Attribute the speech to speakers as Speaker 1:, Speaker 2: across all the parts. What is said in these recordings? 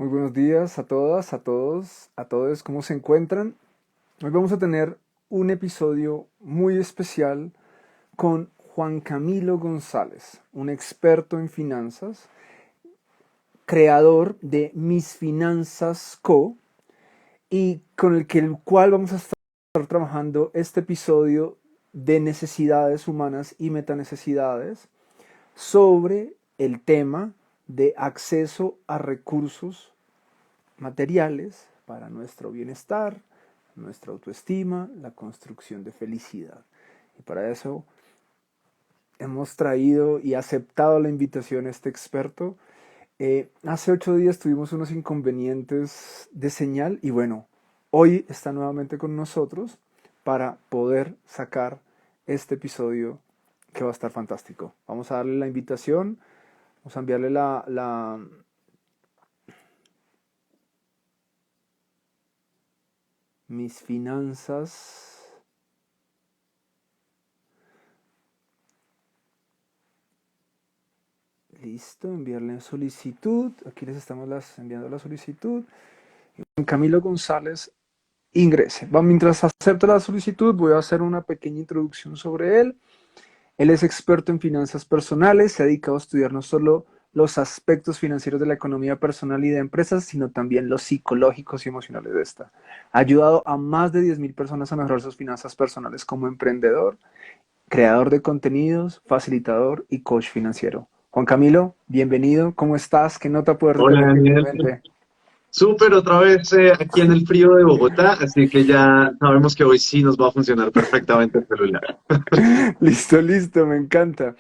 Speaker 1: Muy buenos días a todas, a todos, a todos, ¿cómo se encuentran? Hoy vamos a tener un episodio muy especial con Juan Camilo González, un experto en finanzas, creador de Mis Finanzas Co. y con el cual vamos a estar trabajando este episodio de necesidades humanas y metanecesidades sobre el tema de acceso a recursos materiales para nuestro bienestar, nuestra autoestima, la construcción de felicidad. Y para eso hemos traído y aceptado la invitación a este experto. Hace 8 días tuvimos unos inconvenientes de señal y bueno, hoy está nuevamente con nosotros para poder sacar este episodio que va a estar fantástico. Vamos a darle la invitación, vamos a enviarle mis finanzas. Listo, enviarle solicitud. Aquí les estamos enviando la solicitud. Camilo González ingrese. Mientras acepta la solicitud, voy a hacer una pequeña introducción sobre él. Él es experto en finanzas personales, se ha dedicado a estudiar no solo los aspectos financieros de la economía personal y de empresas, sino también los psicológicos y emocionales de esta. Ha ayudado a más de 10.000 personas a mejorar sus finanzas personales como emprendedor, creador de contenidos, facilitador y coach financiero. Juan Camilo, bienvenido. ¿Cómo estás? ¿Qué nota poder
Speaker 2: Hola
Speaker 1: tenerte
Speaker 2: Daniel,
Speaker 1: nuevamente?
Speaker 2: súper otra vez aquí en el frío de Bogotá, así que ya sabemos que hoy sí nos va a funcionar perfectamente el celular.
Speaker 1: Listo, listo, me encanta.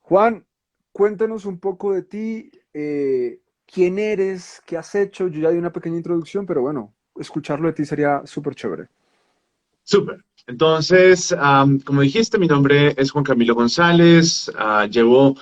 Speaker 1: Juan, cuéntanos un poco de ti, quién eres, qué has hecho. Yo ya di una pequeña introducción, pero bueno, escucharlo de ti sería súper chévere.
Speaker 2: Súper. Entonces, como dijiste, mi nombre es Juan Camilo González, llevo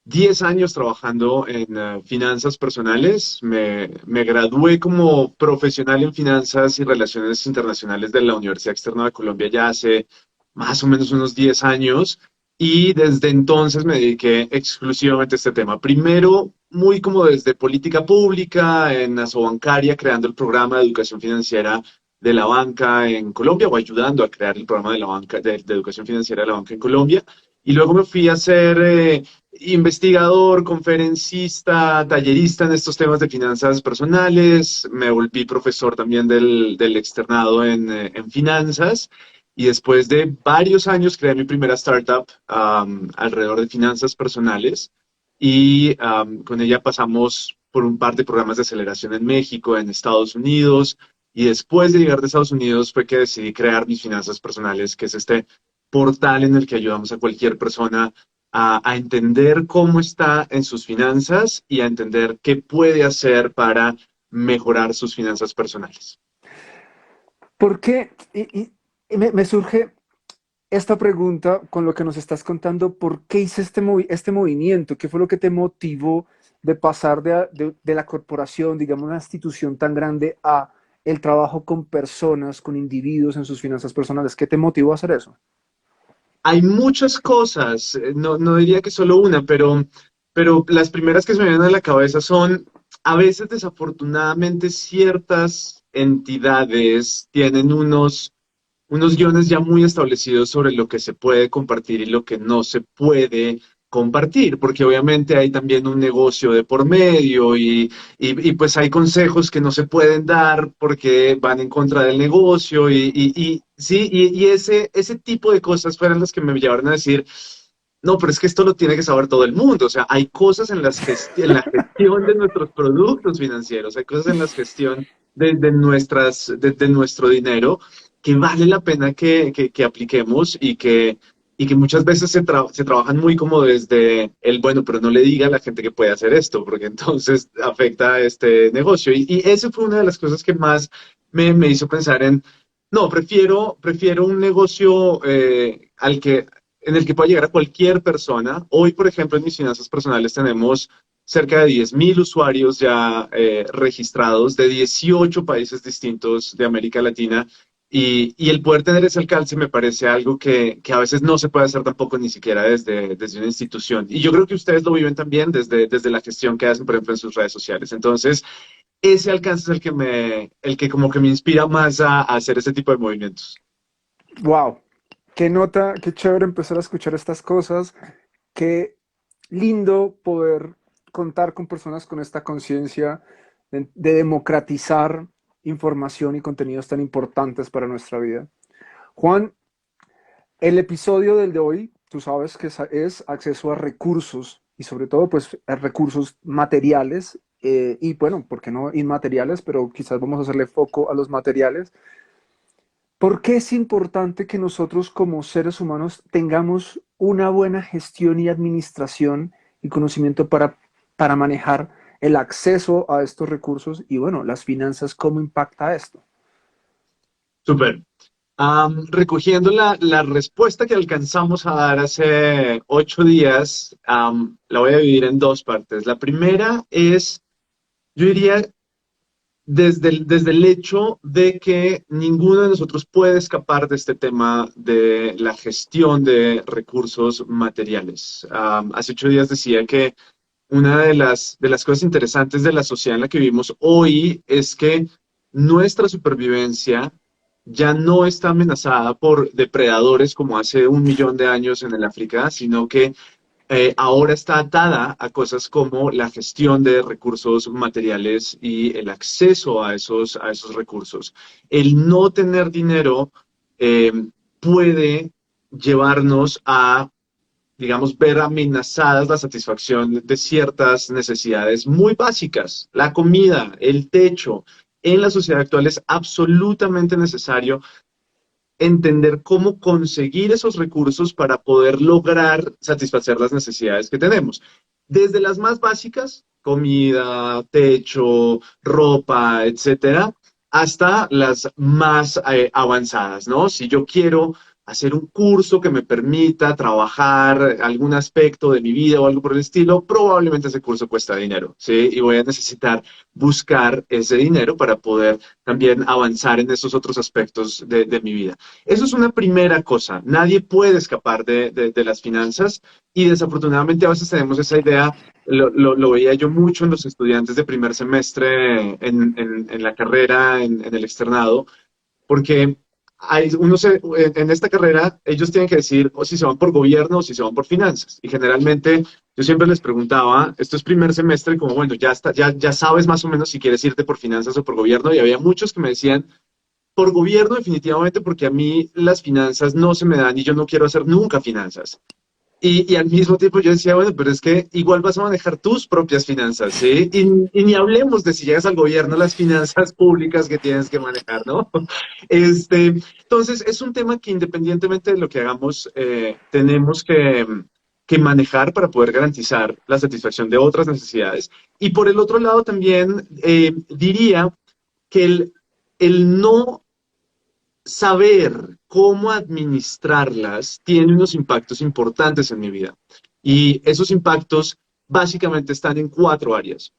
Speaker 2: 10 años trabajando en finanzas personales. Me gradué como profesional en finanzas y relaciones internacionales de la Universidad Externa de Colombia ya hace más o menos unos 10 años y desde entonces me dediqué exclusivamente a este tema. Primero, muy como desde política pública, en Asobancaria, creando el programa de educación financiera de la banca en Colombia o ayudando a crear el programa de la banca de educación financiera de la banca en Colombia. Y luego me fui a hacer investigador, conferencista, tallerista en estos temas de finanzas personales. Me volví profesor también del externado en finanzas. Y después de varios años creé mi primera startup alrededor de finanzas personales. Y con ella pasamos por un par de programas de aceleración en México, en Estados Unidos. Y después de llegar de Estados Unidos fue que decidí crear mis finanzas personales, que es este portal en el que ayudamos a cualquier persona a entender cómo está en sus finanzas y a entender qué puede hacer para mejorar sus finanzas personales.
Speaker 1: ¿Por qué? Me surge esta pregunta con lo que nos estás contando. ¿Por qué hice este movimiento? ¿Qué fue lo que te motivó de pasar de la corporación, digamos, una institución tan grande, a el trabajo con personas, con individuos en sus finanzas personales? ¿Qué te motivó a hacer eso?
Speaker 2: Hay muchas cosas, no diría que solo una, pero las primeras que se me vienen a la cabeza son, a veces desafortunadamente ciertas entidades tienen unos guiones ya muy establecidos sobre lo que se puede compartir y lo que no se puede compartir, porque obviamente hay también un negocio de por medio y pues hay consejos que no se pueden dar porque van en contra del negocio y sí, y ese tipo de cosas fueron las que me llevaron a decir, no, pero es que esto lo tiene que saber todo el mundo. O sea, hay cosas en en la gestión de nuestros productos financieros, hay cosas en la gestión de nuestro dinero que vale la pena que apliquemos y que muchas veces se trabajan muy como desde el, bueno, pero no le diga a la gente que puede hacer esto, porque entonces afecta a este negocio. Y eso fue una de las cosas que más me hizo pensar en, no, prefiero un negocio en el que pueda llegar a cualquier persona. Hoy, por ejemplo, en mis finanzas personales tenemos cerca de 10.000 usuarios ya registrados de 18 países distintos de América Latina y el poder tener ese alcance me parece algo que a veces no se puede hacer tampoco ni siquiera desde una institución. Y yo creo que ustedes lo viven también desde la gestión que hacen, por ejemplo, en sus redes sociales. Entonces, ese alcance es el que como que me inspira más a hacer ese tipo de movimientos.
Speaker 1: Wow, qué nota, qué chévere empezar a escuchar estas cosas, qué lindo poder contar con personas con esta conciencia de democratizar información y contenidos tan importantes para nuestra vida. Juan, el episodio del de hoy, tú sabes que es acceso a recursos y sobre todo pues a recursos materiales y bueno, ¿por qué no inmateriales? Pero quizás vamos a hacerle foco a los materiales. ¿Por qué es importante que nosotros como seres humanos tengamos una buena gestión y administración y conocimiento para manejar el acceso a estos recursos y bueno, las finanzas, cómo impacta esto?
Speaker 2: Súper. Recogiendo la respuesta que alcanzamos a dar hace 8 días, la voy a dividir en dos partes. La primera es, yo diría, desde el hecho de que ninguno de nosotros puede escapar de este tema de la gestión de recursos materiales. Hace 8 días decía que una de las cosas interesantes de la sociedad en la que vivimos hoy es que nuestra supervivencia ya no está amenazada por depredadores como hace 1 millón de años en el África, sino que ahora está atada a cosas como la gestión de recursos materiales y el acceso a esos recursos. El no tener dinero eh, puede llevarnos a, digamos, ver amenazadas la satisfacción de ciertas necesidades muy básicas. La comida, el techo. En la sociedad actual es absolutamente necesario entender cómo conseguir esos recursos para poder lograr satisfacer las necesidades que tenemos. Desde las más básicas, comida, techo, ropa, etcétera, hasta las más avanzadas, ¿no? Si yo quiero hacer un curso que me permita trabajar algún aspecto de mi vida o algo por el estilo, probablemente ese curso cuesta dinero, ¿sí? Y voy a necesitar buscar ese dinero para poder también avanzar en esos otros aspectos de mi vida. Eso es una primera cosa. Nadie puede escapar de las finanzas y desafortunadamente a veces tenemos esa idea, lo veía yo mucho en los estudiantes de primer semestre en la carrera, en el externado, porque en esta carrera ellos tienen que decir o si se van por gobierno o si se van por finanzas. Y generalmente yo siempre les preguntaba, esto es primer semestre, como bueno, ya está, ya sabes más o menos si quieres irte por finanzas o por gobierno. Y había muchos que me decían, por gobierno, definitivamente, porque a mí las finanzas no se me dan y yo no quiero hacer nunca finanzas. Y al mismo tiempo yo decía, bueno, pero es que igual vas a manejar tus propias finanzas, ¿sí? Y ni hablemos de si llegas al gobierno, las finanzas públicas que tienes que manejar, ¿no? Entonces, es un tema que independientemente de lo que hagamos, tenemos que manejar para poder garantizar la satisfacción de otras necesidades. Y por el otro lado también diría que el no saber cómo administrarlas tiene unos impactos importantes en mi vida. Y esos impactos básicamente están en cuatro áreas.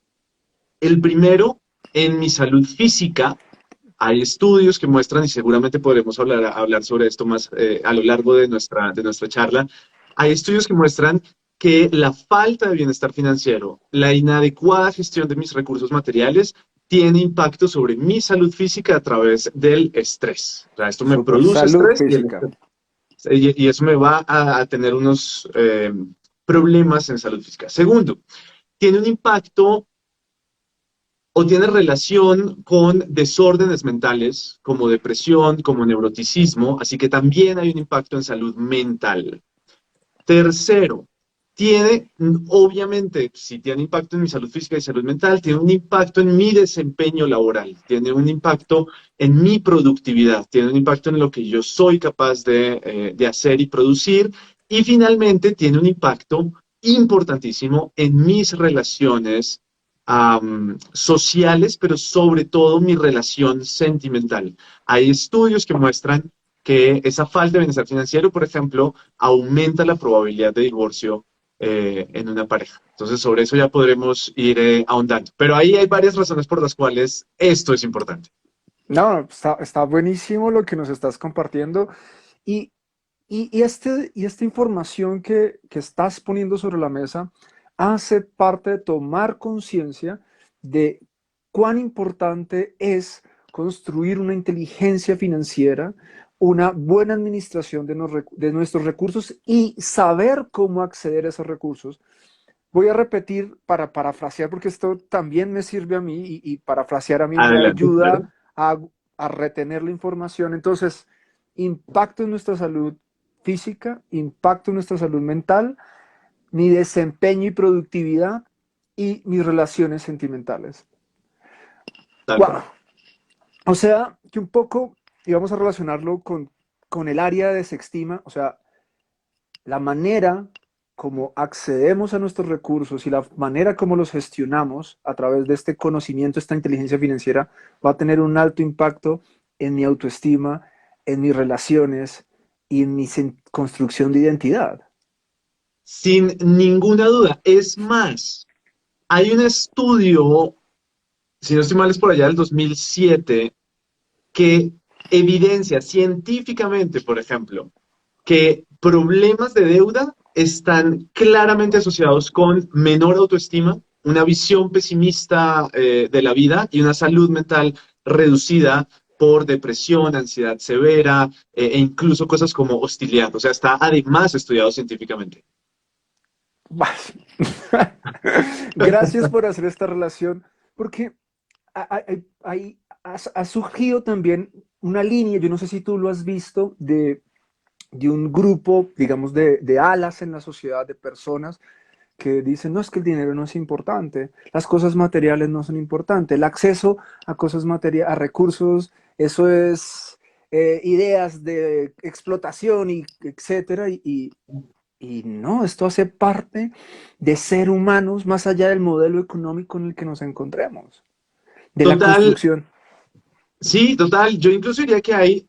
Speaker 2: El primero, en mi salud física. Hay estudios que muestran, y seguramente podremos hablar sobre esto más a lo largo de nuestra charla, hay estudios que muestran que la falta de bienestar financiero, la inadecuada gestión de mis recursos materiales, tiene impacto sobre mi salud física a través del estrés. O sea, esto me
Speaker 1: Super
Speaker 2: produce
Speaker 1: salud
Speaker 2: estrés y,
Speaker 1: física.
Speaker 2: y eso me va a tener unos problemas en salud física. Segundo, tiene un impacto o tiene relación con desórdenes mentales como depresión, como neuroticismo, así que también hay un impacto en salud mental. Tercero, tiene, obviamente, si tiene impacto en mi salud física y salud mental, tiene un impacto en mi desempeño laboral, tiene un impacto en mi productividad, tiene un impacto en lo que yo soy capaz de hacer y producir, y finalmente tiene un impacto importantísimo en mis relaciones sociales, pero sobre todo mi relación sentimental. Hay estudios que muestran que esa falta de bienestar financiero, por ejemplo, aumenta la probabilidad de divorcio en una pareja. Entonces, sobre eso ya podremos ir ahondando. Pero ahí hay varias razones por las cuales esto es importante.
Speaker 1: No, está buenísimo lo que nos estás compartiendo y, y esta información que estás poniendo sobre la mesa hace parte de tomar conciencia de cuán importante es construir una inteligencia financiera, una buena administración de nuestros recursos y saber cómo acceder a esos recursos. Voy a repetir para parafrasear, porque esto también me sirve a mí y parafrasear a mí me
Speaker 2: Adelante,
Speaker 1: ayuda
Speaker 2: claro.
Speaker 1: a retener la información. Entonces, impacto en nuestra salud física, impacto en nuestra salud mental, mi desempeño y productividad y mis relaciones sentimentales.
Speaker 2: Tal
Speaker 1: Wow.
Speaker 2: cual.
Speaker 1: O sea, que un poco, y vamos a relacionarlo con el área de sextima, o sea, la manera como accedemos a nuestros recursos y la manera como los gestionamos a través de este conocimiento, esta inteligencia financiera, va a tener un alto impacto en mi autoestima, en mis relaciones y en mi construcción de identidad.
Speaker 2: Sin ninguna duda. Es más, hay un estudio, si no estoy mal, es por allá del 2007, que evidencia científicamente, por ejemplo, que problemas de deuda están claramente asociados con menor autoestima, una visión pesimista de la vida y una salud mental reducida por depresión, ansiedad severa e incluso cosas como hostilidad. O sea, está además estudiado científicamente.
Speaker 1: Gracias por hacer esta relación, porque ha surgido también una línea, yo no sé si tú lo has visto, de un grupo, digamos, de alas en la sociedad, de personas que dicen, no, es que el dinero no es importante, las cosas materiales no son importantes, el acceso a cosas materiales, a recursos, eso es ideas de explotación y etcétera, y no, esto hace parte de ser humanos más allá del modelo económico en el que nos encontremos, de la
Speaker 2: Total,
Speaker 1: construcción.
Speaker 2: sí, total. Yo incluso diría que hay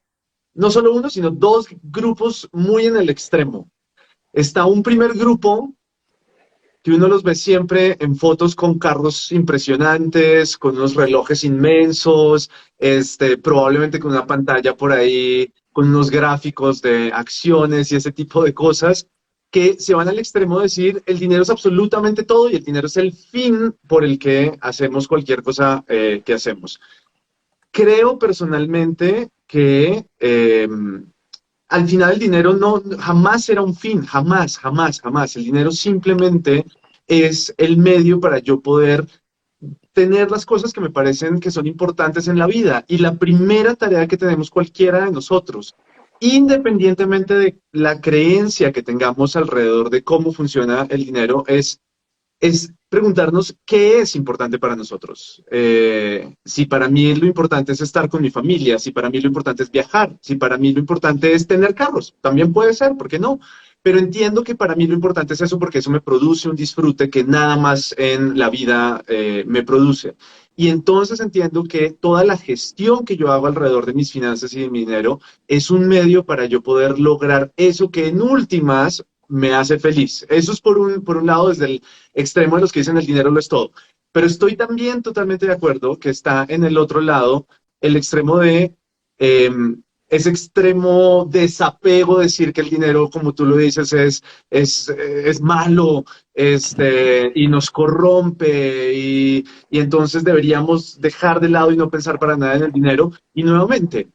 Speaker 2: no solo uno, sino dos grupos muy en el extremo. Está un primer grupo que uno los ve siempre en fotos con carros impresionantes, con unos relojes inmensos, probablemente con una pantalla por ahí, con unos gráficos de acciones y ese tipo de cosas, que se van al extremo de decir el dinero es absolutamente todo y el dinero es el fin por el que hacemos cualquier cosa que hacemos. Creo personalmente que al final el dinero no jamás será un fin, jamás, jamás, jamás. El dinero simplemente es el medio para yo poder tener las cosas que me parecen que son importantes en la vida. Y la primera tarea que tenemos cualquiera de nosotros, independientemente de la creencia que tengamos alrededor de cómo funciona el dinero, es preguntarnos qué es importante para nosotros. Si para mí lo importante es estar con mi familia, si para mí lo importante es viajar, si para mí lo importante es tener carros, también puede ser, ¿por qué no? Pero entiendo que para mí lo importante es eso porque eso me produce un disfrute que nada más en la vida me produce. Y entonces entiendo que toda la gestión que yo hago alrededor de mis finanzas y de mi dinero es un medio para yo poder lograr eso que en últimas me hace feliz. Eso es por un lado desde el extremo de los que dicen el dinero lo es todo. Pero estoy también totalmente de acuerdo que está en el otro lado el extremo de eh, ese extremo desapego, decir que el dinero, como tú lo dices, es malo y nos corrompe y entonces deberíamos dejar de lado y no pensar para nada en el dinero. Y nuevamente,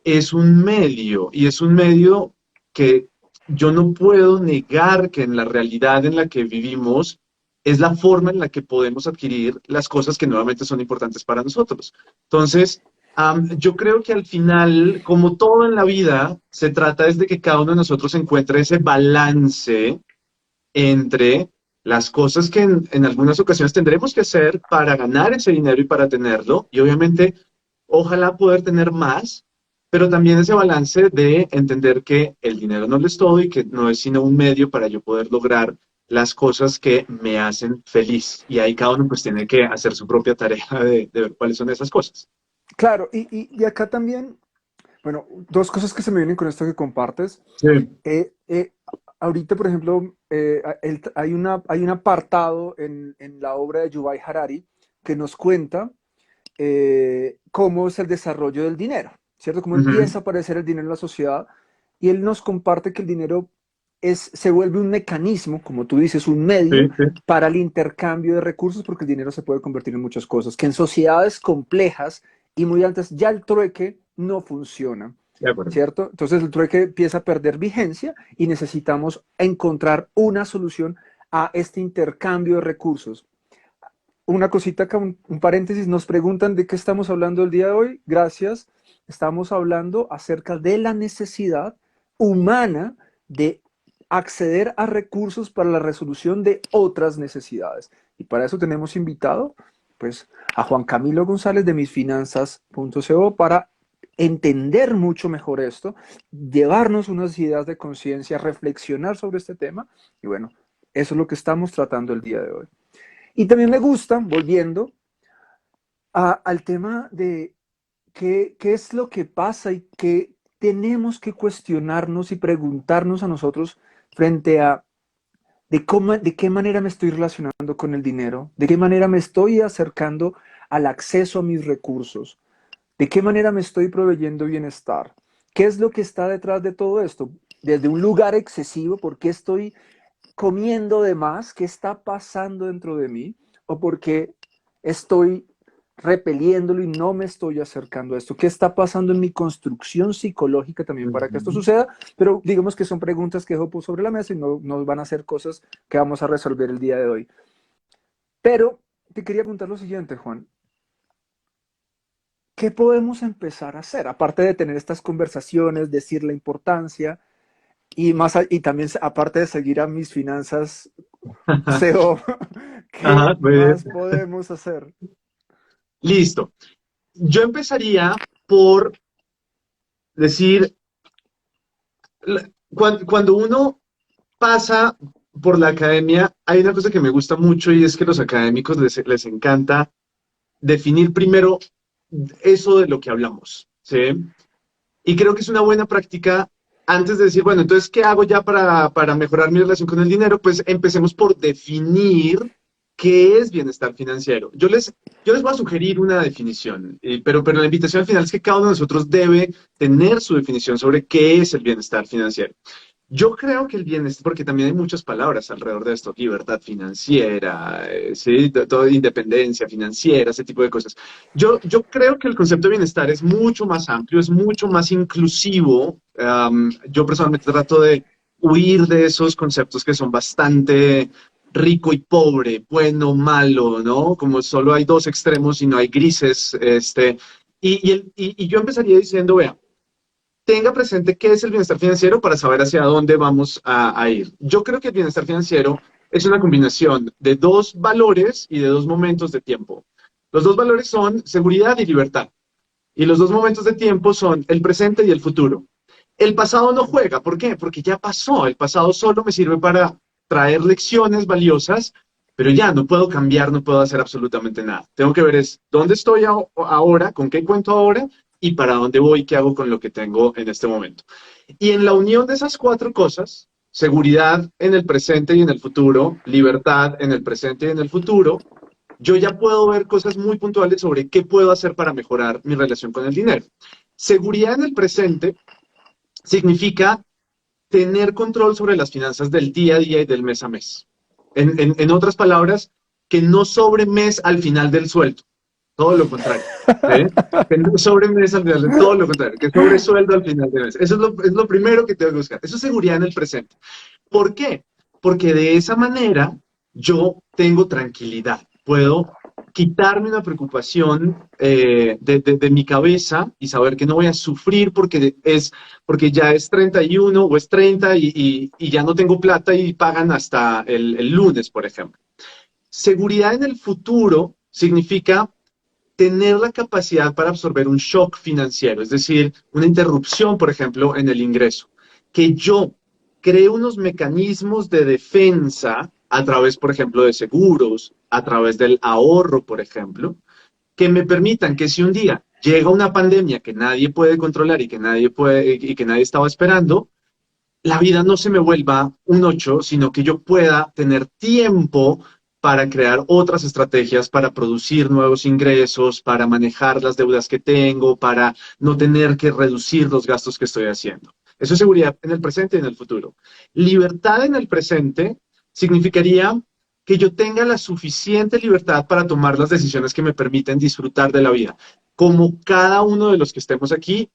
Speaker 2: es un medio y es un medio que yo no puedo negar que en la realidad en la que vivimos es la forma en la que podemos adquirir las cosas que nuevamente son importantes para nosotros. Entonces, yo creo que al final, como todo en la vida, se trata es de que cada uno de nosotros encuentre ese balance entre las cosas que en algunas ocasiones tendremos que hacer para ganar ese dinero y para tenerlo, y obviamente, ojalá poder tener más, pero también ese balance de entender que el dinero no lo es todo y que no es sino un medio para yo poder lograr las cosas que me hacen feliz. Y ahí cada uno pues tiene que hacer su propia tarea de ver cuáles son esas cosas.
Speaker 1: Claro, y acá también, bueno, dos cosas que se me vienen con esto que compartes.
Speaker 2: Sí,
Speaker 1: Eh, eh, ahorita, por ejemplo, hay un apartado en la obra de Yuval Harari que nos cuenta cómo es el desarrollo del dinero, ¿cierto? Cómo
Speaker 2: ujú,
Speaker 1: empieza a aparecer el dinero en la sociedad y él nos comparte que el dinero se vuelve un mecanismo, como tú dices, un medio
Speaker 2: Sí, sí,
Speaker 1: para el intercambio de recursos, porque el dinero se puede convertir en muchas cosas, que en sociedades complejas y muy altas ya el trueque no funciona,
Speaker 2: de acuerdo.
Speaker 1: ¿cierto? Entonces el trueque empieza a perder vigencia y necesitamos encontrar una solución a este intercambio de recursos. Una cosita, un paréntesis, nos preguntan de qué estamos hablando el día de hoy. Gracias. Estamos hablando acerca de la necesidad humana de acceder a recursos para la resolución de otras necesidades. Y para eso tenemos invitado pues, a Juan Camilo González de misfinanzas.co para entender mucho mejor esto, llevarnos unas ideas de conciencia, reflexionar sobre este tema. Y bueno, eso es lo que estamos tratando el día de hoy. Y también me gusta, volviendo al tema de qué es lo que pasa y qué tenemos que cuestionarnos y preguntarnos a nosotros frente a de qué manera me estoy relacionando con el dinero, de qué manera me estoy acercando al acceso a mis recursos, de qué manera me estoy proveyendo bienestar, qué es lo que está detrás de todo esto, desde un lugar excesivo, por qué estoy comiendo de más, qué está pasando dentro de mí, o porque estoy repeliéndolo y no me estoy acercando a esto, qué está pasando en mi construcción psicológica también para que esto
Speaker 2: Ujú.
Speaker 1: suceda, pero digamos que son preguntas que dejo sobre la mesa y no van a ser cosas que vamos a resolver el día de hoy. Pero te quería preguntar lo siguiente, Juan. ¿Qué podemos empezar a hacer? Aparte de tener estas conversaciones, decir la importancia y también aparte de seguir a mis finanzas SEO,
Speaker 2: Ajá,
Speaker 1: ¿qué
Speaker 2: muy bien.
Speaker 1: más podemos hacer?
Speaker 2: Listo. Yo empezaría por decir, cuando uno pasa por la academia, hay una cosa que me gusta mucho y es que los académicos les encanta definir primero eso de lo que hablamos, ¿sí? Y creo que es una buena práctica antes de decir, bueno, entonces, ¿qué hago ya para mejorar mi relación con el dinero? Pues empecemos por definir qué es bienestar financiero. Yo les voy a sugerir una definición, pero la invitación al final es que cada uno de nosotros debe tener su definición sobre qué es el bienestar financiero. Yo creo que el bienestar, porque también hay muchas palabras alrededor de esto, libertad financiera, ¿sí? Todo, independencia financiera, ese tipo de cosas. Yo creo que el concepto de bienestar es mucho más amplio, es mucho más inclusivo. Yo personalmente trato de huir de esos conceptos que son bastante rico y pobre, bueno, malo, ¿no? Como solo hay dos extremos y no hay grises. Y yo empezaría diciendo, vea, tenga presente qué es el bienestar financiero para saber hacia dónde vamos a ir. Yo creo que el bienestar financiero es una combinación de dos valores y de dos momentos de tiempo. Los dos valores son seguridad y libertad. Y los dos momentos de tiempo son el presente y el futuro. El pasado no juega. ¿Por qué? Porque ya pasó. El pasado solo me sirve para traer lecciones valiosas, pero ya no puedo cambiar, no puedo hacer absolutamente nada. Tengo que ver es dónde estoy ahora, con qué cuento ahora y para dónde voy, qué hago con lo que tengo en este momento. Y en la unión de esas cuatro cosas, seguridad en el presente y en el futuro, libertad en el presente y en el futuro, yo ya puedo ver cosas muy puntuales sobre qué puedo hacer para mejorar mi relación con el dinero. Seguridad en el presente significa tener control sobre las finanzas del día a día y del mes a mes. En otras palabras, que no sobre mes al final del sueldo, todo lo contrario. ¿Sí? Que no sobre mes al final, todo lo contrario, que sobre sueldo al final del mes. Eso es lo primero que tengo que buscar. Eso es seguridad en el presente. ¿Por qué? Porque de esa manera yo tengo tranquilidad. Puedo quitarme una preocupación de mi cabeza y saber que no voy a sufrir porque ya es 31 o es 30 y ya no tengo plata y pagan hasta el lunes, por ejemplo. Seguridad en el futuro significa tener la capacidad para absorber un shock financiero, es decir, una interrupción, por ejemplo, en el ingreso. Que yo cree unos mecanismos de defensa a través, por ejemplo, de seguros, a través del ahorro, por ejemplo, que me permitan que si un día llega una pandemia que nadie puede controlar y que nadie estaba esperando, la vida no se me vuelva un 8, sino que yo pueda tener tiempo para crear otras estrategias, para producir nuevos ingresos, para manejar las deudas que tengo, para no tener que reducir los gastos que estoy haciendo. Eso es seguridad en el presente y en el futuro. Libertad en el presente significaría que yo tenga la suficiente libertad para tomar las decisiones que me permiten disfrutar de la vida. Como cada uno de los que estemos aquí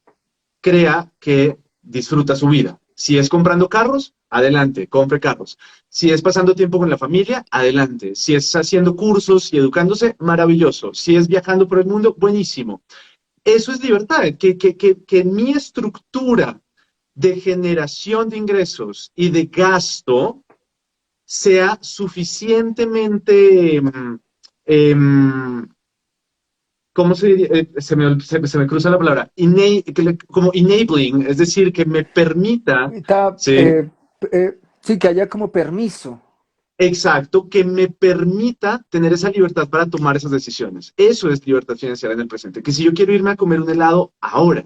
Speaker 2: crea que disfruta su vida. Si es comprando carros, adelante, compre carros. Si es pasando tiempo con la familia, adelante. Si es haciendo cursos y educándose, maravilloso. Si es viajando por el mundo, buenísimo. Eso es libertad, que mi estructura de generación de ingresos y de gasto sea suficientemente, ¿cómo se diría? Se me cruza la palabra, como enabling, es decir, que me permita,
Speaker 1: Está,
Speaker 2: ¿sí?
Speaker 1: sí, que haya como permiso.
Speaker 2: Exacto, que me permita tener esa libertad para tomar esas decisiones. Eso es libertad financiera en el presente. Que si yo quiero irme a comer un helado ahora,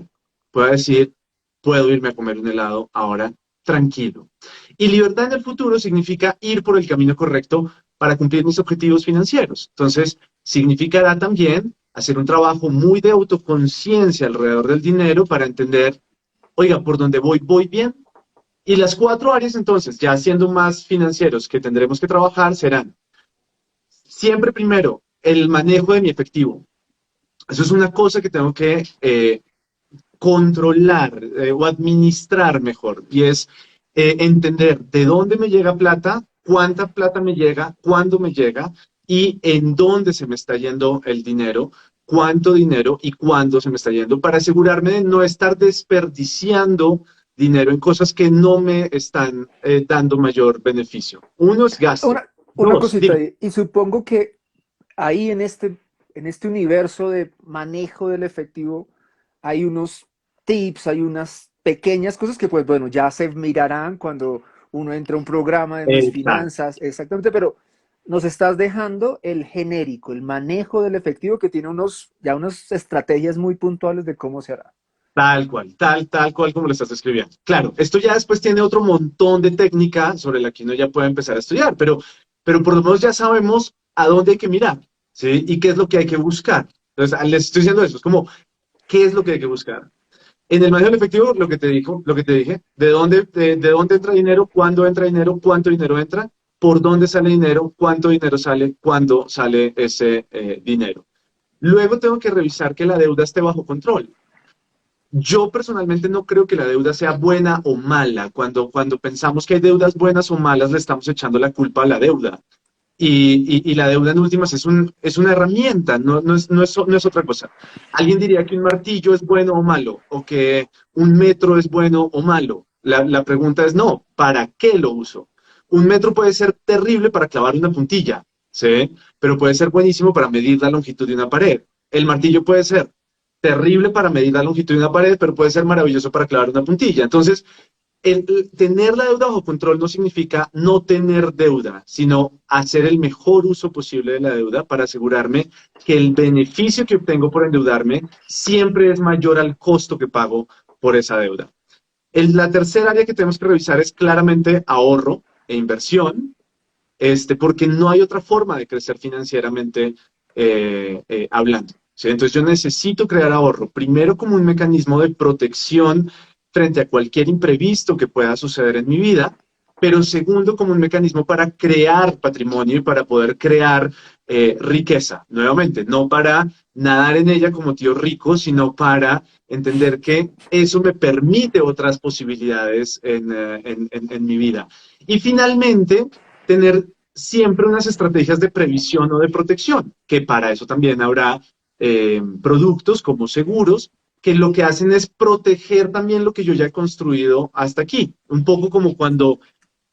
Speaker 2: puedo decir, puedo irme a comer un helado ahora tranquilo. Y libertad en el futuro significa ir por el camino correcto para cumplir mis objetivos financieros. Entonces, significará también hacer un trabajo muy de autoconciencia alrededor del dinero para entender, oiga, por dónde voy, voy bien. Y las cuatro áreas, entonces, ya siendo más financieros que tendremos que trabajar, serán siempre primero el manejo de mi efectivo. Eso es una cosa que tengo que controlar o administrar mejor. Y es entender de dónde me llega plata, cuánta plata me llega, cuándo me llega y en dónde se me está yendo el dinero, cuánto dinero y cuándo se me está yendo, para asegurarme de no estar desperdiciando dinero en cosas que no me están dando mayor beneficio. Uno es gasto.
Speaker 1: Una
Speaker 2: Dos,
Speaker 1: cosita
Speaker 2: dime.
Speaker 1: ahí, y supongo que ahí en este universo de manejo del efectivo hay unos tips, hay unas pequeñas cosas que pues bueno, ya se mirarán cuando uno entra a un programa de mis
Speaker 2: Exacto.
Speaker 1: finanzas, exactamente, pero nos estás dejando el genérico, el manejo del efectivo que tiene ya unas estrategias muy puntuales de cómo se hará.
Speaker 2: Tal cual como lo estás escribiendo. Claro, esto ya después tiene otro montón de técnica sobre la que uno ya puede empezar a estudiar, pero por lo menos ya sabemos a dónde hay que mirar, ¿sí? Y qué es lo que hay que buscar. Entonces, les estoy diciendo eso, es como, ¿qué es lo que hay que buscar? En el manejo del efectivo, lo que te dije, de dónde entra dinero, cuándo entra dinero, cuánto dinero entra, por dónde sale dinero, cuánto dinero sale, cuándo sale ese dinero. Luego tengo que revisar que la deuda esté bajo control. Yo personalmente no creo que la deuda sea buena o mala. Cuando pensamos que hay deudas buenas o malas, le estamos echando la culpa a la deuda. Y la deuda en últimas es una herramienta, no es otra cosa. Alguien diría que un martillo es bueno o malo, o que un metro es bueno o malo. La pregunta es no, ¿para qué lo uso? Un metro puede ser terrible para clavar una puntilla, ¿sí? Pero puede ser buenísimo para medir la longitud de una pared. El martillo puede ser terrible para medir la longitud de una pared, pero puede ser maravilloso para clavar una puntilla. Entonces, el tener la deuda bajo control no significa no tener deuda, sino hacer el mejor uso posible de la deuda para asegurarme que el beneficio que obtengo por endeudarme siempre es mayor al costo que pago por esa deuda. La tercera área que tenemos que revisar es claramente ahorro e inversión, porque no hay otra forma de crecer financieramente hablando. ¿Sí? Entonces yo necesito crear ahorro, primero como un mecanismo de protección frente a cualquier imprevisto que pueda suceder en mi vida, pero segundo como un mecanismo para crear patrimonio y para poder crear riqueza, nuevamente, no para nadar en ella como tío rico, sino para entender que eso me permite otras posibilidades en mi vida. Y finalmente, tener siempre unas estrategias de previsión o de protección, que para eso también habrá productos como seguros, que lo que hacen es proteger también lo que yo ya he construido hasta aquí. Un poco como cuando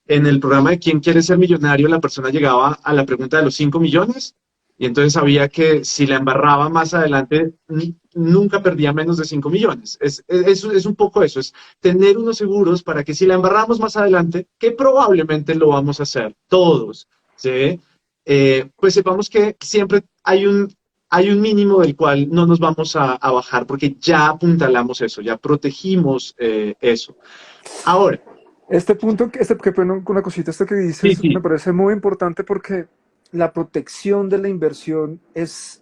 Speaker 2: en el programa de ¿Quién quiere ser millonario? La persona llegaba a la pregunta de los 5 millones y entonces sabía que si la embarraba más adelante, nunca perdía menos de 5 millones. Es un poco eso, es tener unos seguros para que si la embarramos más adelante, que probablemente lo vamos a hacer todos, ¿sí? Pues sepamos que siempre hay un mínimo del cual no nos vamos a bajar porque ya apuntalamos eso, ya protegimos eso. Ahora,
Speaker 1: Este punto, que bueno, una cosita, esto que
Speaker 2: sí,
Speaker 1: dices me
Speaker 2: sí,
Speaker 1: parece muy importante porque la protección de la inversión es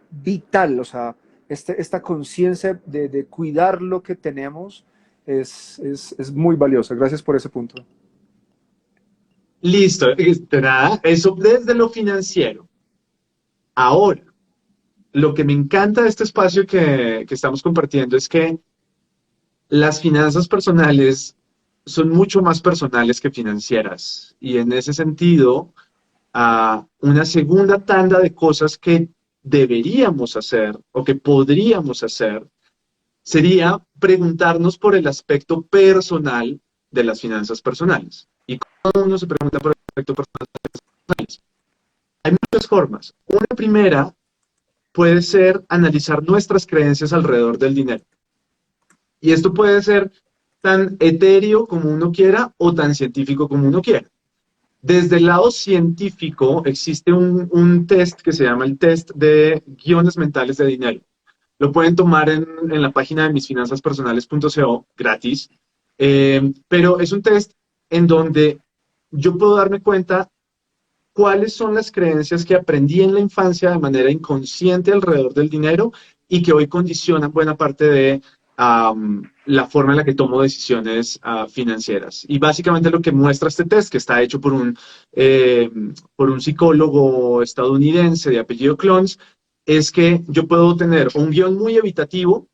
Speaker 1: vital, o sea, esta conciencia de cuidar lo que tenemos es muy valiosa. Gracias por ese punto.
Speaker 2: Listo, nada, eso desde lo financiero. Ahora, lo que me encanta de este espacio que estamos compartiendo es que las finanzas personales son mucho más personales que financieras. Y en ese sentido, una segunda tanda de cosas que deberíamos hacer o que podríamos hacer sería preguntarnos por el aspecto personal de las finanzas personales. ¿Y cómo uno se pregunta por el aspecto personal de las finanzas personales? Hay muchas formas. Una primera puede ser analizar nuestras creencias alrededor del dinero. Y esto puede ser tan etéreo como uno quiera o tan científico como uno quiera. Desde el lado científico existe un test que se llama el test de guiones mentales de dinero. Lo pueden tomar en la página de misfinanzaspersonales.co gratis, pero es un test en donde yo puedo darme cuenta cuáles son las creencias que aprendí en la infancia de manera inconsciente alrededor del dinero y que hoy condicionan buena parte de la forma en la que tomo decisiones financieras. Y básicamente lo que muestra este test, que está hecho eh, por un psicólogo estadounidense de apellido Clones, es que yo puedo tener un guión muy evitativo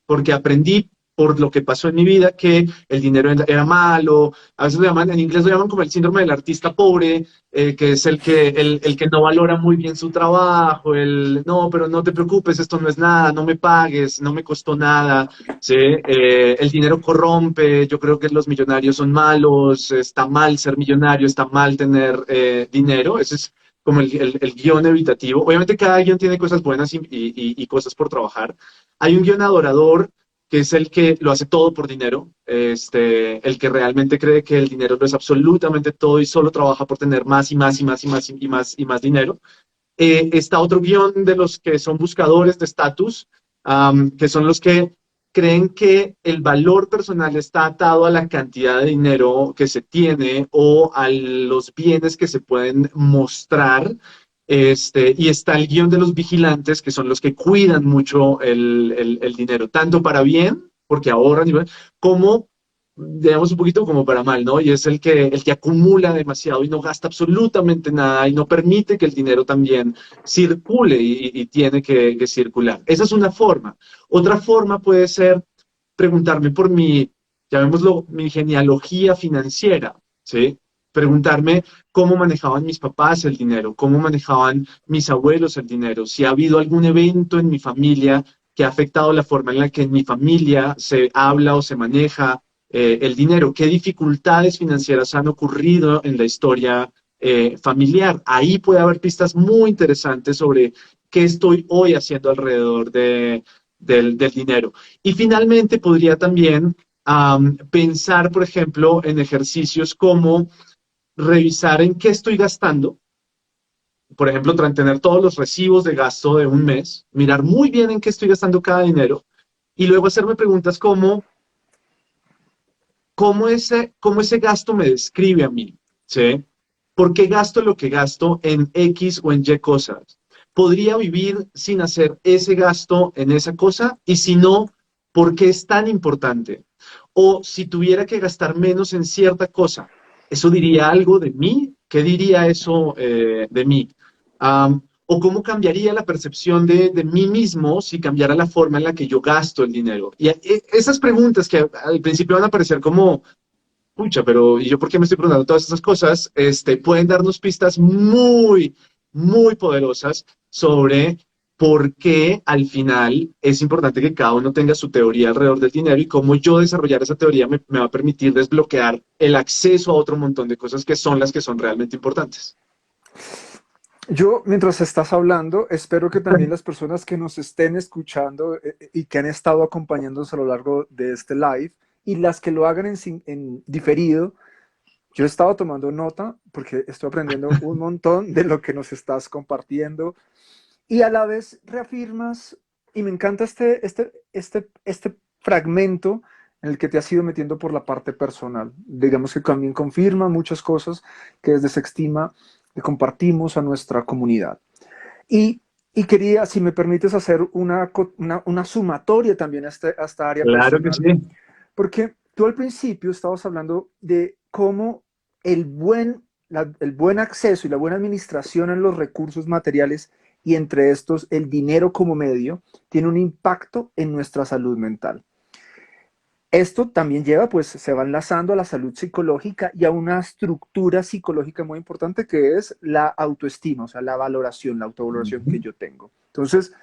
Speaker 2: porque aprendí por lo que pasó en mi vida que el dinero era malo, a veces lo llaman, en inglés lo llaman como el síndrome del artista pobre, que es el que no valora muy bien su trabajo, el no, pero no te preocupes, esto no es nada, no me pagues, no me costó nada, ¿sí? El dinero corrompe, yo creo que los millonarios son malos, está mal ser millonario, está mal tener dinero, ese es como el guión evitativo. Obviamente cada guión tiene cosas buenas y cosas por trabajar. Hay un guion adorador que es el que lo hace todo por dinero, el que realmente cree que el dinero lo es absolutamente todo y solo trabaja por tener más y más y más y más y más y más dinero. Está otro guión de los que son buscadores de estatus, que son los que creen que el valor personal está atado a la cantidad de dinero que se tiene o a los bienes que se pueden mostrar. Y está el guión de los vigilantes, que son los que cuidan mucho el dinero, tanto para bien, porque ahorran, como, digamos, un poquito como para mal, ¿no? Y es el que acumula demasiado y no gasta absolutamente nada y no permite que el dinero también circule y tiene que circular. Esa es una forma. Otra forma puede ser preguntarme por llamémoslo, mi genealogía financiera, ¿sí? Preguntarme cómo manejaban mis papás el dinero, cómo manejaban mis abuelos el dinero, si ha habido algún evento en mi familia que ha afectado la forma en la que en mi familia se habla o se maneja el dinero, qué dificultades financieras han ocurrido en la historia familiar. Ahí puede haber pistas muy interesantes sobre qué estoy hoy haciendo alrededor del dinero. Y finalmente podría también pensar, por ejemplo, en ejercicios como revisar en qué estoy gastando, por ejemplo, tener todos los recibos de gasto de un mes, mirar muy bien en qué estoy gastando cada dinero y luego hacerme preguntas como cómo ese gasto me describe a mí, ¿sí? ¿Por qué gasto lo que gasto en X o en Y cosas? ¿Podría vivir sin hacer ese gasto en esa cosa? Y si no, ¿por qué es tan importante? O si tuviera que gastar menos en cierta cosa, ¿eso diría algo de mí? ¿Qué diría eso de mí? ¿O cómo cambiaría la percepción de mí mismo si cambiara la forma en la que yo gasto el dinero? Y esas preguntas que al principio van a parecer como, pucha, pero ¿y yo por qué me estoy preguntando todas estas cosas? Pueden darnos pistas muy, muy poderosas sobre por qué al final es importante que cada uno tenga su teoría alrededor del dinero y cómo yo desarrollar esa teoría me va a permitir desbloquear el acceso a otro montón de cosas que son las que son realmente importantes.
Speaker 1: Yo, mientras estás hablando, espero que también las personas que nos estén escuchando y que han estado acompañándonos a lo largo de este live y las que lo hagan en diferido, yo he estado tomando nota porque estoy aprendiendo un montón de lo que nos estás compartiendo y a la vez reafirmas, y me encanta este fragmento en el que te has ido metiendo por la parte personal. Digamos que también confirma muchas cosas que desde Sextima que compartimos a nuestra comunidad. Y, y quería, si me permites, hacer una sumatoria también a esta área
Speaker 2: Claro que
Speaker 1: personal,
Speaker 2: sí.
Speaker 1: Porque tú al principio estabas hablando de cómo el buen acceso y la buena administración en los recursos materiales y entre estos el dinero como medio tiene un impacto en nuestra salud mental. Esto también lleva, pues se va enlazando a la salud psicológica y a una estructura psicológica muy importante que es la autoestima, o sea, la valoración, la autovaloración que
Speaker 2: Ujú.
Speaker 1: yo tengo. Entonces,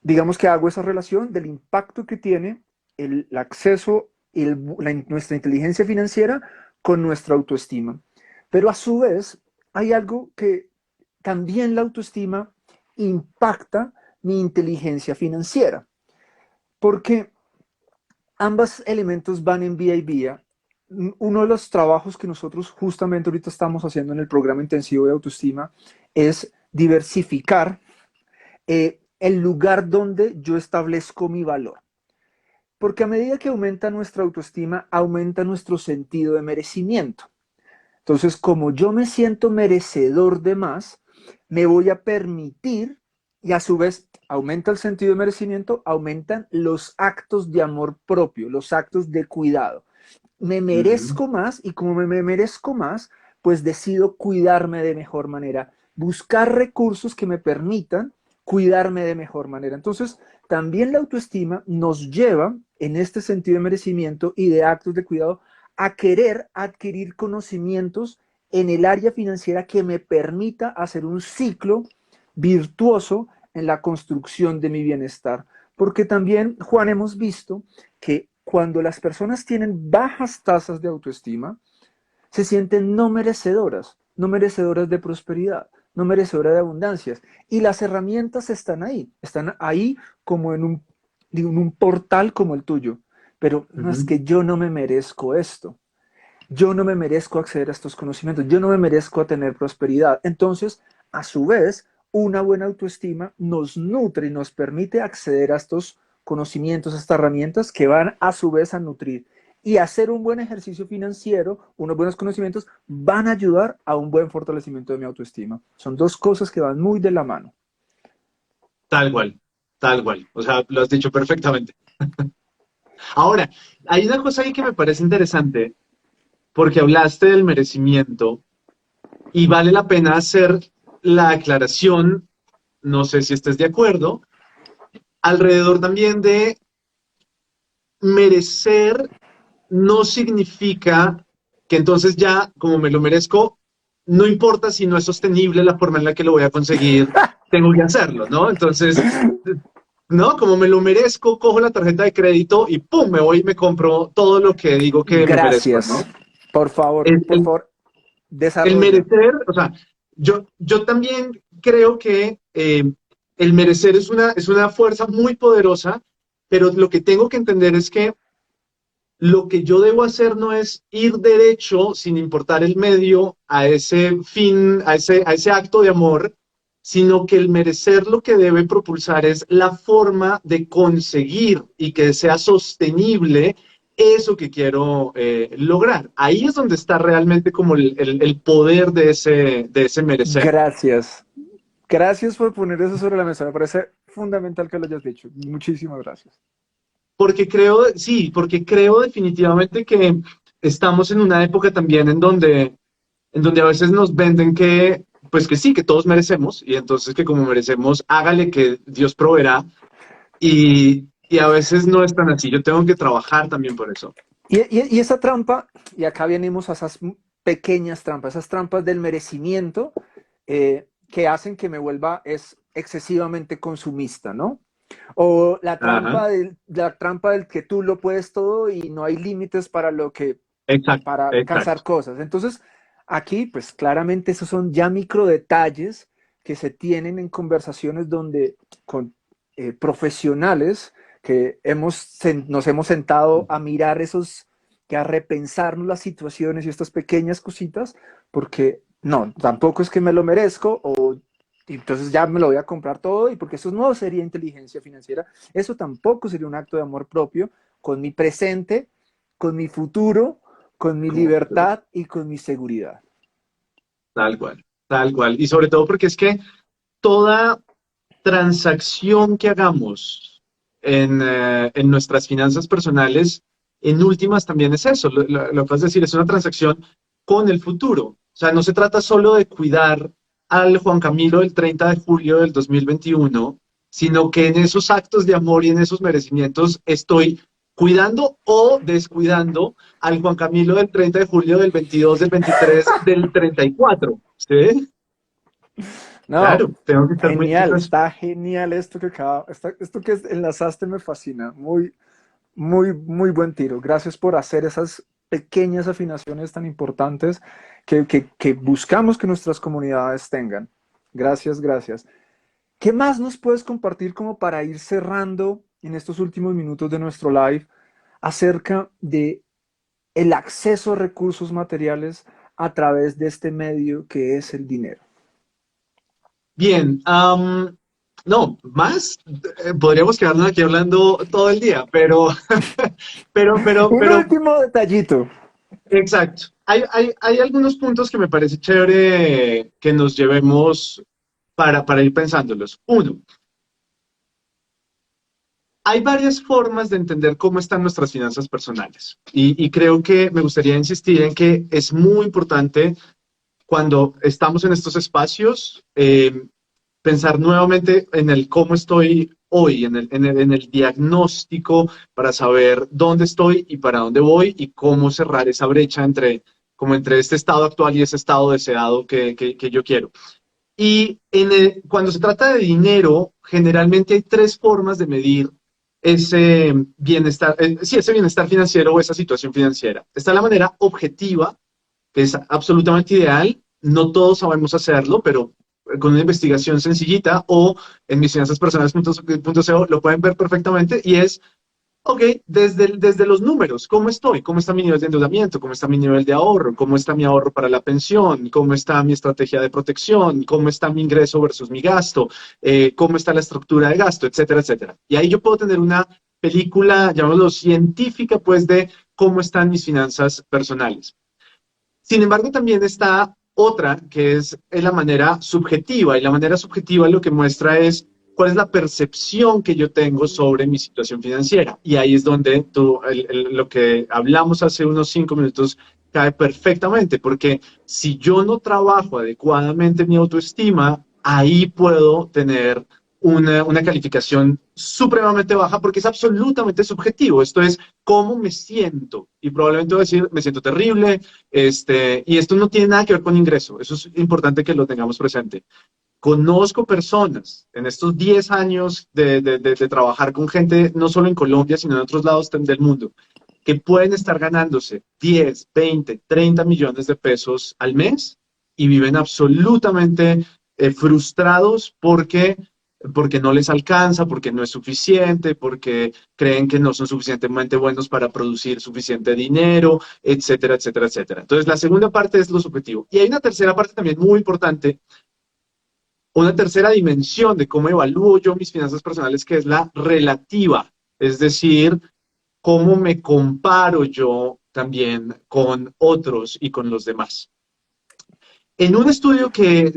Speaker 1: digamos que hago esa relación del impacto que tiene el acceso y nuestra inteligencia financiera con nuestra autoestima. Pero a su vez, hay algo que también la autoestima impacta mi inteligencia financiera, porque ambos elementos van en vía y vía. Uno de los trabajos que nosotros justamente ahorita estamos haciendo en el programa intensivo de autoestima es diversificar el lugar donde yo establezco mi valor. Porque a medida que aumenta nuestra autoestima, aumenta nuestro sentido de merecimiento. Entonces, como yo me siento merecedor de más, me voy a permitir y a su vez aumenta el sentido de merecimiento, aumentan los actos de amor propio, los actos de cuidado. Me
Speaker 2: Ujú.
Speaker 1: merezco más y como me merezco más, pues decido cuidarme de mejor manera, buscar recursos que me permitan cuidarme de mejor manera. Entonces, también la autoestima nos lleva en este sentido de merecimiento y de actos de cuidado a querer adquirir conocimientos en el área financiera que me permita hacer un ciclo virtuoso en la construcción de mi bienestar. Porque también, Juan, hemos visto que cuando las personas tienen bajas tasas de autoestima, se sienten no merecedoras, no merecedoras de prosperidad, no merecedoras de abundancias. Y las herramientas están ahí como en un portal como el tuyo. Pero no es
Speaker 2: Ujú.
Speaker 1: que yo no me merezco esto. Yo no me merezco acceder a estos conocimientos, yo no me merezco tener prosperidad. Entonces, a su vez, una buena autoestima nos nutre y nos permite acceder a estos conocimientos, a estas herramientas que van a su vez a nutrir. Y hacer un buen ejercicio financiero, unos buenos conocimientos, van a ayudar a un buen fortalecimiento de mi autoestima. Son dos cosas que van muy de la mano.
Speaker 2: Tal cual, tal cual. O sea, lo has dicho perfectamente. Ahora, hay una cosa ahí que me parece interesante, porque hablaste del merecimiento y vale la pena hacer la aclaración, no sé si estés de acuerdo, alrededor también de merecer no significa que entonces ya, como me lo merezco, no importa si no es sostenible la forma en la que lo voy a conseguir, tengo que hacerlo, ¿no? Entonces, ¿no? Como me lo merezco, cojo la tarjeta de crédito y ¡pum! Me voy y me compro todo lo que digo que me merezco,
Speaker 1: Gracias.
Speaker 2: ¿no? El,
Speaker 1: Por
Speaker 2: el-
Speaker 1: favor,
Speaker 2: el
Speaker 1: desarrolla.
Speaker 2: merecer, o sea, yo también creo que el merecer es una fuerza muy poderosa, pero lo que tengo que entender es que lo que yo debo hacer no es ir derecho, sin importar el medio, a ese fin, a ese acto de amor, sino que el merecer lo que debe propulsar es la forma de conseguir y que sea sostenible eso que quiero lograr. Ahí es donde está realmente como el poder de ese merecer.
Speaker 1: Gracias. Gracias por poner eso sobre la mesa. Me parece fundamental que lo hayas dicho. Muchísimas gracias.
Speaker 2: Porque creo, sí, porque creo definitivamente que estamos en una época también en donde a veces nos venden que, pues que sí, que todos merecemos, y entonces que como merecemos, hágale que Dios proveerá, y a veces no es tan así. Yo tengo que trabajar también por eso.
Speaker 1: Y esa trampa, y acá venimos a esas pequeñas trampas, esas trampas del merecimiento que hacen que me vuelva excesivamente consumista, ¿no? O
Speaker 2: Ajá,
Speaker 1: la trampa del que tú lo puedes todo y no hay límites para
Speaker 2: exacto,
Speaker 1: para alcanzar
Speaker 2: exacto.
Speaker 1: cosas. Entonces, aquí, pues claramente esos son ya micro detalles que se tienen en conversaciones donde con profesionales que nos hemos sentado a mirar esos, que a repensarnos las situaciones y estas pequeñas cositas, porque no, tampoco es que me lo merezco o entonces ya me lo voy a comprar todo y porque eso no sería inteligencia financiera, eso tampoco sería un acto de amor propio con mi presente, con mi futuro, con mi libertad y con mi seguridad.
Speaker 2: Tal cual, tal cual. Y sobre todo porque es que toda transacción que hagamos en nuestras finanzas personales en últimas también es eso, lo que vas a decir, es una transacción con el futuro. O sea, no se trata solo de cuidar al Juan Camilo del 30 de julio del 2021, sino que en esos actos de amor y en esos merecimientos estoy cuidando o descuidando al Juan Camilo del 30 de julio del 22, del 23, del 34. ¿Sí?
Speaker 1: No,
Speaker 2: Claro, tengo que estar muy atento
Speaker 1: genial,
Speaker 2: a eso.
Speaker 1: está genial esto que esto que enlazaste me fascina. Muy, muy, muy buen tiro. Gracias por hacer esas pequeñas afinaciones tan importantes que buscamos que nuestras comunidades tengan. Gracias, gracias. ¿Qué más nos puedes compartir como para ir cerrando en estos últimos minutos de nuestro live acerca de el acceso a recursos materiales a través de este medio que es el dinero?
Speaker 2: Bien, no, más, podríamos quedarnos aquí hablando todo el día, pero,
Speaker 1: Un
Speaker 2: pero,
Speaker 1: último detallito.
Speaker 2: exacto. Hay algunos puntos que me parece chévere que nos llevemos para ir pensándolos. Uno, hay varias formas de entender cómo están nuestras finanzas personales y creo que me gustaría insistir en que es muy importante cuando estamos en estos espacios, pensar nuevamente en el cómo estoy hoy, en el diagnóstico para saber dónde estoy y para dónde voy y cómo cerrar esa brecha entre este estado actual y ese estado deseado que yo quiero. Y cuando se trata de dinero, generalmente hay tres formas de medir ese bienestar, sí, ese bienestar financiero o esa situación financiera. Está la manera objetiva, que es absolutamente ideal. No todos sabemos hacerlo, pero con una investigación sencillita o en mis finanzaspersonales.co lo pueden ver perfectamente y es, ok, desde los números, ¿cómo estoy? ¿Cómo está mi nivel de endeudamiento? ¿Cómo está mi nivel de ahorro? ¿Cómo está mi ahorro para la pensión? ¿Cómo está mi estrategia de protección? ¿Cómo está mi ingreso versus mi gasto? ¿Cómo está la estructura de gasto? Etcétera, etcétera. Y ahí yo puedo tener una película, llamémoslo científica, pues de cómo están mis finanzas personales. Sin embargo, también está otra que es la manera subjetiva, y la manera subjetiva lo que muestra es cuál es la percepción que yo tengo sobre mi situación financiera. Y ahí es donde lo que hablamos hace unos 5 minutos cae perfectamente, porque si yo no trabajo adecuadamente mi autoestima, ahí puedo tener una calificación supremamente baja porque es absolutamente subjetivo. Esto es cómo me siento. Y probablemente voy a decir, me siento terrible, y esto no tiene nada que ver con ingreso. Eso es importante que lo tengamos presente. Conozco personas en estos 10 años de trabajar con gente, no solo en Colombia, sino en otros lados del mundo, que pueden estar ganándose 10, 20, 30 millones de pesos al mes y viven absolutamente frustrados porque no les alcanza, porque no es suficiente, porque creen que no son suficientemente buenos para producir suficiente dinero, etcétera, etcétera, etcétera. Entonces, la segunda parte es lo subjetivo. Y hay una tercera parte también muy importante, una tercera dimensión de cómo evalúo yo mis finanzas personales, que es la relativa, es decir, cómo me comparo yo también con otros y con los demás. En un estudio que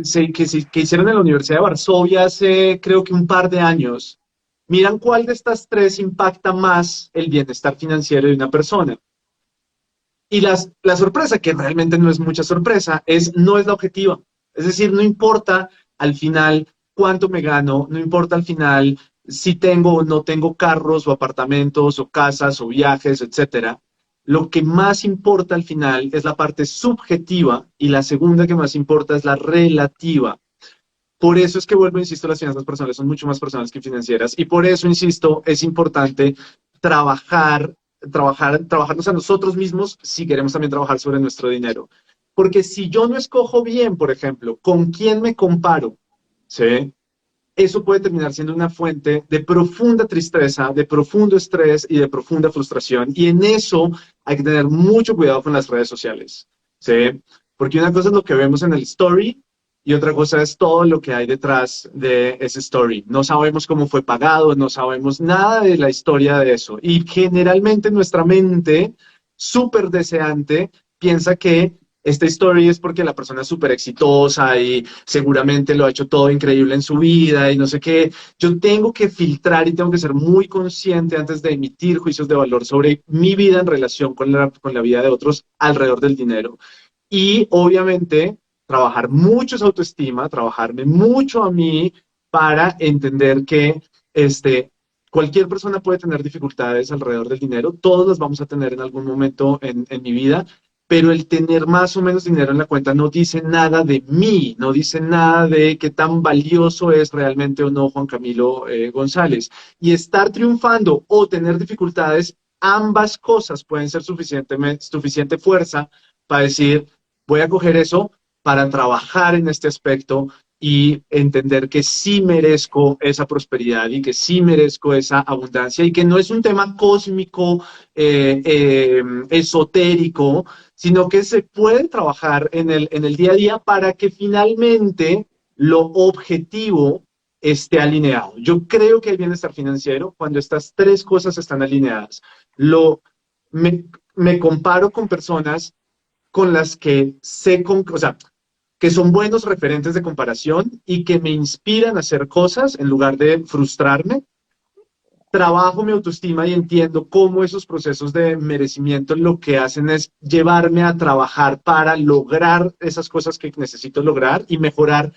Speaker 2: hicieron en la Universidad de Varsovia hace creo que un par de años, miran cuál de estas tres impacta más el bienestar financiero de una persona. Y la sorpresa, que realmente no es mucha sorpresa, no es la objetiva. Es decir, no importa al final cuánto me gano, no importa al final si tengo o no tengo carros o apartamentos o casas o viajes, etcétera. Lo que más importa al final es la parte subjetiva y la segunda que más importa es la relativa. Por eso es que vuelvo, insisto, las finanzas personales son mucho más personales que financieras y por eso, insisto, es importante trabajarnos a nosotros mismos si queremos también trabajar sobre nuestro dinero. Porque si yo no escojo bien, por ejemplo, con quién me comparo, ¿sí? Eso puede terminar siendo una fuente de profunda tristeza, de profundo estrés y de profunda frustración. Y en eso hay que tener mucho cuidado con las redes sociales, ¿sí? Porque una cosa es lo que vemos en el story y otra cosa es todo lo que hay detrás de ese story. No sabemos cómo fue pagado, no sabemos nada de la historia de eso. Y generalmente nuestra mente, súper deseante, piensa que esta story es porque la persona es súper exitosa y seguramente lo ha hecho todo increíble en su vida y no sé qué. Yo tengo que filtrar y tengo que ser muy consciente antes de emitir juicios de valor sobre mi vida en relación con la vida de otros alrededor del dinero. Y obviamente trabajar mucho esa autoestima, trabajarme mucho a mí para entender que cualquier persona puede tener dificultades alrededor del dinero, todos las vamos a tener en algún momento en mi vida, pero el tener más o menos dinero en la cuenta no dice nada de mí, no dice nada de qué tan valioso es realmente o no Juan Camilo González. Y estar triunfando o tener dificultades, ambas cosas pueden ser suficiente fuerza para decir, voy a coger eso para trabajar en este aspecto y entender que sí merezco esa prosperidad y que sí merezco esa abundancia y que no es un tema cósmico, esotérico, sino que se puede trabajar en el día a día para que finalmente lo objetivo esté alineado. Yo creo que el bienestar financiero, cuando estas tres cosas están alineadas, lo, me, me comparo con personas con las que o sea, que son buenos referentes de comparación y que me inspiran a hacer cosas en lugar de frustrarme. Trabajo mi autoestima y entiendo cómo esos procesos de merecimiento lo que hacen es llevarme a trabajar para lograr esas cosas que necesito lograr y mejorar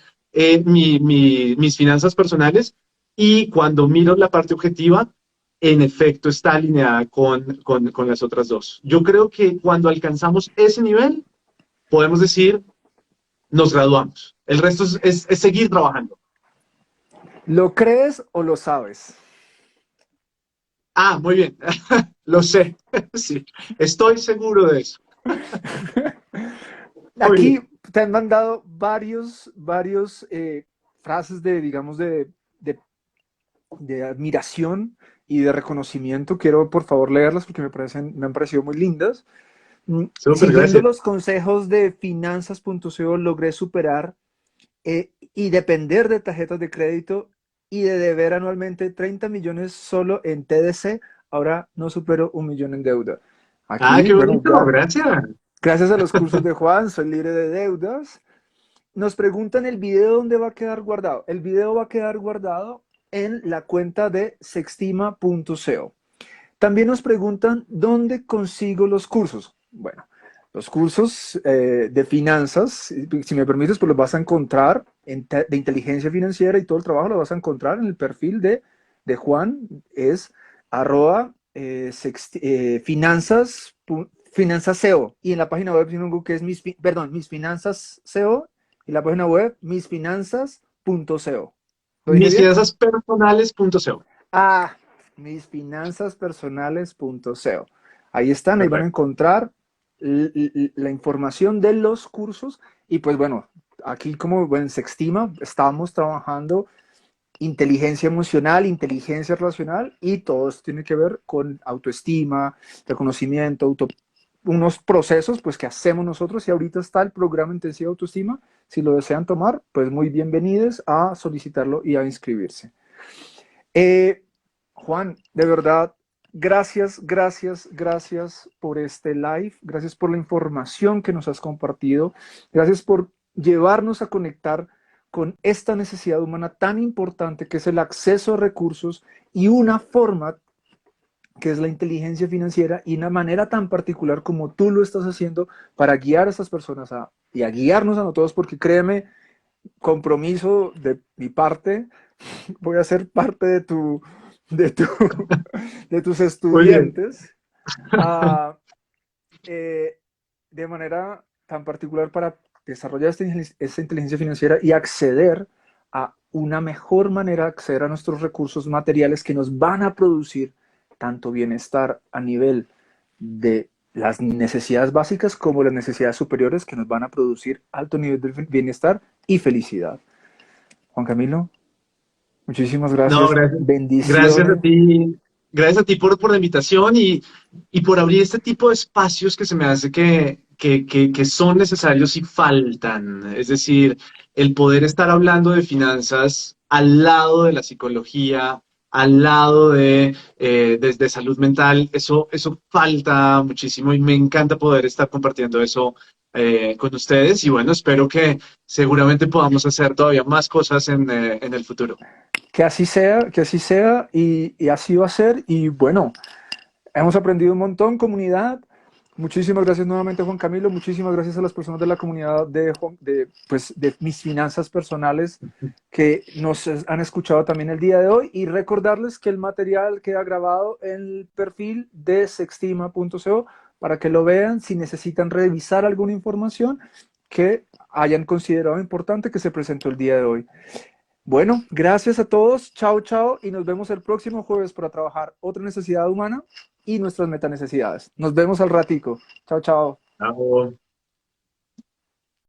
Speaker 2: mis finanzas personales. Y cuando miro la parte objetiva, en efecto está alineada con las otras dos. Yo creo que cuando alcanzamos ese nivel, podemos decir, nos graduamos. El resto es seguir trabajando.
Speaker 1: ¿Lo crees o lo sabes?
Speaker 2: Ah, muy bien. Lo sé. Sí, estoy seguro de eso. Muy
Speaker 1: Aquí
Speaker 2: bien.
Speaker 1: te han mandado varios frases de, digamos, de admiración y de reconocimiento. Quiero, por favor, leerlas porque me han parecido muy lindas.
Speaker 2: Súper,
Speaker 1: Siguiendo
Speaker 2: gracias.
Speaker 1: los consejos de finanzas.co, logré superar y depender de tarjetas de crédito y de deber anualmente 30 millones solo en TDC. Ahora no supero 1 millón en deuda.
Speaker 2: Ah,
Speaker 1: Aquí,
Speaker 2: qué
Speaker 1: bueno,
Speaker 2: bonito, gracias.
Speaker 1: gracias a los cursos de Juan, soy libre de deudas. Nos preguntan el video dónde va a quedar guardado. El video va a quedar guardado en la cuenta de sextima.co. También nos preguntan dónde consigo los cursos. Bueno, los cursos de finanzas, si me permites, pues los vas a encontrar de inteligencia financiera y todo el trabajo lo vas a encontrar en el perfil de Juan, es arroba finanzas SEO. Y en la página web tengo que es mis finanzas SEO y la página web misfinanzas.co. ¿Lo dije
Speaker 2: Mis
Speaker 1: bien?
Speaker 2: finanzas personales.co.
Speaker 1: Ah, misfinansaspersonales.co. Ahí están, ahí van a
Speaker 2: Perfecto.
Speaker 1: encontrar la información de los cursos. Y pues bueno, aquí como en Sextima estamos trabajando inteligencia emocional, inteligencia relacional y todo esto tiene que ver con autoestima, reconocimiento, unos procesos pues que hacemos nosotros y ahorita está el programa intensivo de autoestima. Si lo desean tomar, pues muy bienvenidos a solicitarlo y a inscribirse. Eh, Juan, de verdad, gracias por este live, gracias por la información que nos has compartido, gracias por llevarnos a conectar con esta necesidad humana tan importante que es el acceso a recursos y una forma que es la inteligencia financiera y una manera tan particular como tú lo estás haciendo para guiar a estas personas y a guiarnos a nosotros, porque créeme, compromiso de mi parte, voy a ser parte de, tu, de tus
Speaker 2: Muy bien.
Speaker 1: estudiantes uh, de manera tan particular para desarrollar esta inteligencia financiera y acceder a una mejor manera de acceder a nuestros recursos materiales que nos van a producir tanto bienestar a nivel de las necesidades básicas como las necesidades superiores que nos van a producir alto nivel de bienestar y felicidad. Juan Camilo, muchísimas
Speaker 2: No,
Speaker 1: gracias.
Speaker 2: gracias. Gracias a
Speaker 1: Bendiciones.
Speaker 2: ti. Gracias a ti por la invitación y por abrir este tipo de espacios que se me hace que son necesarios y faltan. Es decir, el poder estar hablando de finanzas al lado de la psicología, al lado de salud mental, eso falta muchísimo y me encanta poder estar compartiendo eso con ustedes y bueno, espero que seguramente podamos hacer todavía más cosas en el futuro.
Speaker 1: Que así sea y así va a ser. Y bueno, hemos aprendido un montón, comunidad. Muchísimas gracias nuevamente, Juan Camilo. Muchísimas gracias a las personas de la comunidad pues, de mis finanzas personales que nos han escuchado también el día de hoy. Y recordarles que el material queda grabado en el perfil de sextima.co para que lo vean si necesitan revisar alguna información que hayan considerado importante que se presentó el día de hoy. Bueno, gracias a todos. Chao, chao. Y nos vemos el próximo jueves para trabajar otra necesidad humana y nuestras metanecesidades. Nos vemos al ratico. Chao, chao.
Speaker 2: Chao.